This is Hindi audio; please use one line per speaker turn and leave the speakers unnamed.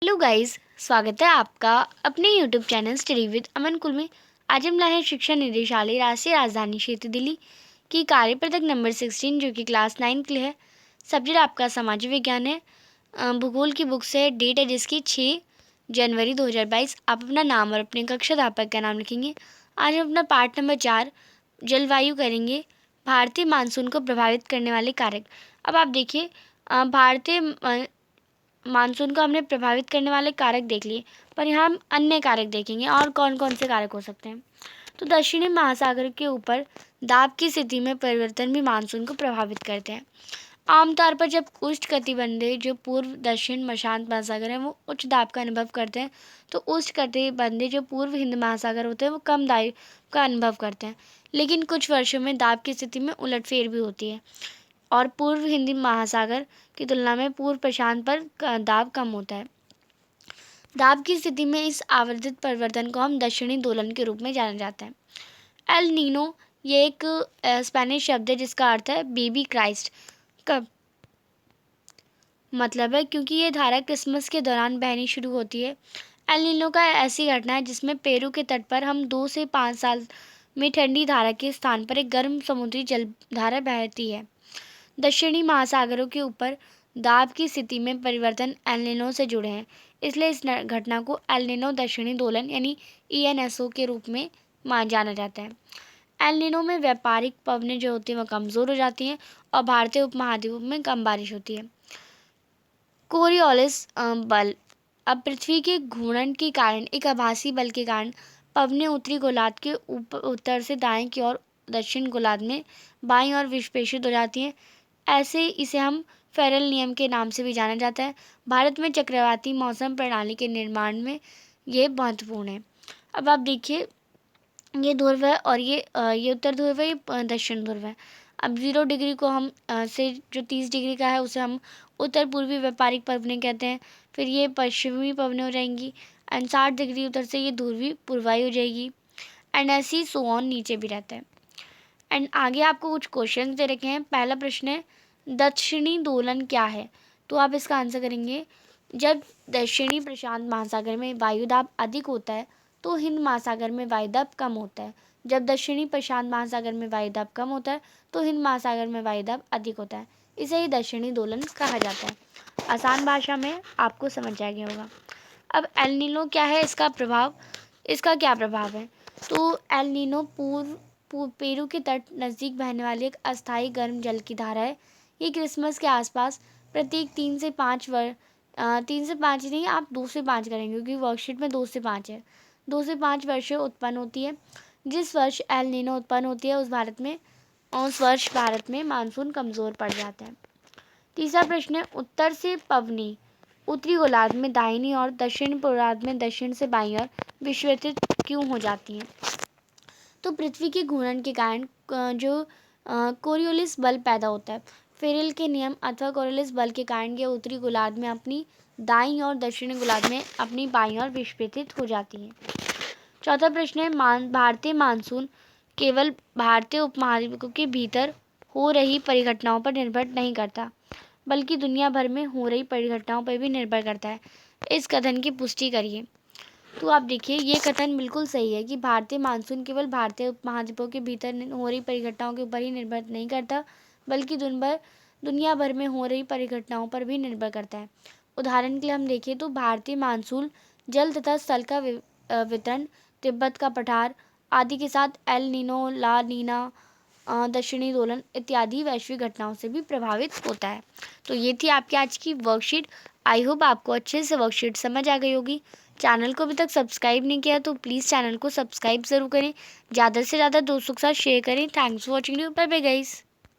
हेलो गाइस, स्वागत है आपका अपने यूट्यूब चैनल स्टडी विद अमन कुल में। आज हम लाए हैं शिक्षा निदेशालय राष्ट्रीय राजधानी क्षेत्र दिल्ली की कार्यपत्रक नंबर 16 जो कि क्लास 9 के लिए है। सब्जेक्ट आपका सामाजिक विज्ञान है। भूगोल की बुक से डेट है जिसकी 6 जनवरी 2022। आप अपना नाम और अपने कक्षा अध्यापक का नाम लिखेंगे। आज हम अपना पार्ट नंबर 4 जलवायु करेंगे। भारतीय मानसून को प्रभावित करने वाले कारक। अब आप देखिए, भारतीय मानसून को हमने प्रभावित करने वाले कारक देख लिए, पर यहाँ हम अन्य कारक देखेंगे और कौन कौन से कारक हो सकते हैं। तो दक्षिणी महासागर के ऊपर दाब की स्थिति में परिवर्तन भी मानसून को प्रभावित करते हैं। आमतौर पर जब उष्णकटिबंधीय जो पूर्व दक्षिण प्रशांत महासागर है वो उच्च दाब का अनुभव करते हैं, तो उष्णकटिबंधीय जो पूर्व हिंद महासागर होते हैं वो कम दाब का अनुभव करते हैं। लेकिन कुछ वर्षों में दाब की स्थिति में उलटफेर भी होती है और पूर्व हिंदी महासागर की तुलना में पूर्व प्रशांत पर दाब कम होता है। दाब की स्थिति में इस आवर्धित परिवर्तन को हम दक्षिणी दोलन के रूप में जाना जाता है। एल नीनो ये एक स्पेनिश शब्द है जिसका अर्थ है बेबी क्राइस्ट का मतलब है क्योंकि ये धारा क्रिसमस के दौरान बहनी शुरू होती है। एल नीनो का ऐसी घटना है जिसमें पेरू के तट पर हम 2 से 5 साल में ठंडी धारा के स्थान पर एक गर्म समुद्री जल धारा बहती है। दक्षिणी महासागरों के ऊपर दाब की स्थिति में परिवर्तन एल नीनो से जुड़े हैं, इसलिए इस घटना को एल नीनो दक्षिणी दोलन यानी ENSO के रूप में जाना जाता है। एल नीनो में व्यापारिक पवनें जो होती हैं वह कमज़ोर हो जाती हैं और भारतीय उपमहाद्वीप में कम बारिश होती है। कोरियोलिस बल। अब पृथ्वी के घूर्णन के कारण एक आभासी बल के कारण पवनें उत्तरी गोलार्ध के उत्तर से दाएं की ओर दक्षिण गोलार्ध में बाईं ओर विक्षेपित हो जाती हैं। ऐसे इसे हम फेरल नियम के नाम से भी जाना जाता है। भारत में चक्रवाती मौसम प्रणाली के निर्माण में ये महत्वपूर्ण है। अब आप देखिए, ये ध्रुव है और ये उत्तर ध्रुव है, ये दक्षिण ध्रुव है। अब 0 डिग्री को हम से जो 30 डिग्री का है उसे हम उत्तर पूर्वी व्यापारिक पवनें कहते हैं। फिर ये पश्चिमी पवनें हो जाएंगी एंड 60 डिग्री उधर से ये ध्रुवी पूर्वाई हो जाएगी एंड ऐसी सो ऑन नीचे भी रहता है। एंड आगे आपको कुछ क्वेश्चन दे रखे हैं। पहला प्रश्न है दक्षिणी दोलन क्या है? तो आप इसका आंसर करेंगे, जब दक्षिणी प्रशांत महासागर में वायुदाब अधिक होता है तो हिंद महासागर में वायुदाब कम होता है। जब दक्षिणी प्रशांत महासागर में वायुदाब कम होता है तो हिंद महासागर में वायुदाब अधिक होता है। इसे ही दक्षिणी दोलन कहा जाता है। आसान भाषा में आपको समझ आ गया होगा। अब एल नीनो क्या है, इसका प्रभाव, इसका क्या प्रभाव है? तो एल नीनो पेरू के तट नज़दीक बहने वाली एक अस्थायी गर्म जल की धारा है। ये क्रिसमस के आसपास प्रत्येक 3 से 5 3 से 5 नहीं, आप 2 से 5 करेंगे क्योंकि वर्कशीट में 2 से 5 है। 2 से 5 वर्षों उत्पन्न होती है। जिस वर्ष एल नीनो उत्पन्न होती है उस वर्ष भारत में मानसून कमज़ोर पड़ जाता है। तीसरा प्रश्न है उत्तर से पवनी उत्तरी गोलार्ध में दाहिनी और दक्षिण पूर्वार्ध में दक्षिण से बाईं ओर विक्षेपित क्यों हो जाती हैं? तो पृथ्वी के घूर्णन के कारण जो कोरियोलिस बल पैदा होता है। फेरेल के नियम अथवा कोरियोलिस बल के कारण ये उत्तरी गोलार्ध में अपनी दाईं और दक्षिणी गोलार्ध में अपनी बाईं ओर विक्षेपित हो जाती हैं। चौथा प्रश्न है भारतीय मानसून केवल भारतीय उपमहाद्वीप के भीतर हो रही परिघटनाओं पर निर्भर नहीं करता बल्कि दुनिया भर में हो रही परिघटनाओं पर भी निर्भर करता है। इस कथन की पुष्टि करिए। तो आप देखिए, ये कथन बिल्कुल सही है कि भारतीय मानसून केवल भारतीय उपमहाद्वीपों के भीतर हो रही परिघटनाओं के ऊपर ही निर्भर नहीं करता बल्कि दुनिया भर में हो रही परिघटनाओं पर भी निर्भर करता है। उदाहरण के लिए हम देखें तो भारतीय मानसून जल तथा स्थल का वितरण, तिब्बत का पठार आदि के साथ एल नीनो, ला नीना, दक्षिणी दोलन इत्यादि वैश्विक घटनाओं से भी प्रभावित होता है। तो ये थी आपकी आज की वर्कशीट। आई होप आपको अच्छे से वर्कशीट समझ आ गई होगी। चैनल को अभी तक सब्सक्राइब नहीं किया तो प्लीज़ चैनल को सब्सक्राइब ज़रूर करें। ज़्यादा से ज़्यादा दोस्तों के साथ शेयर करें। Thanks for watching. Bye bye guys.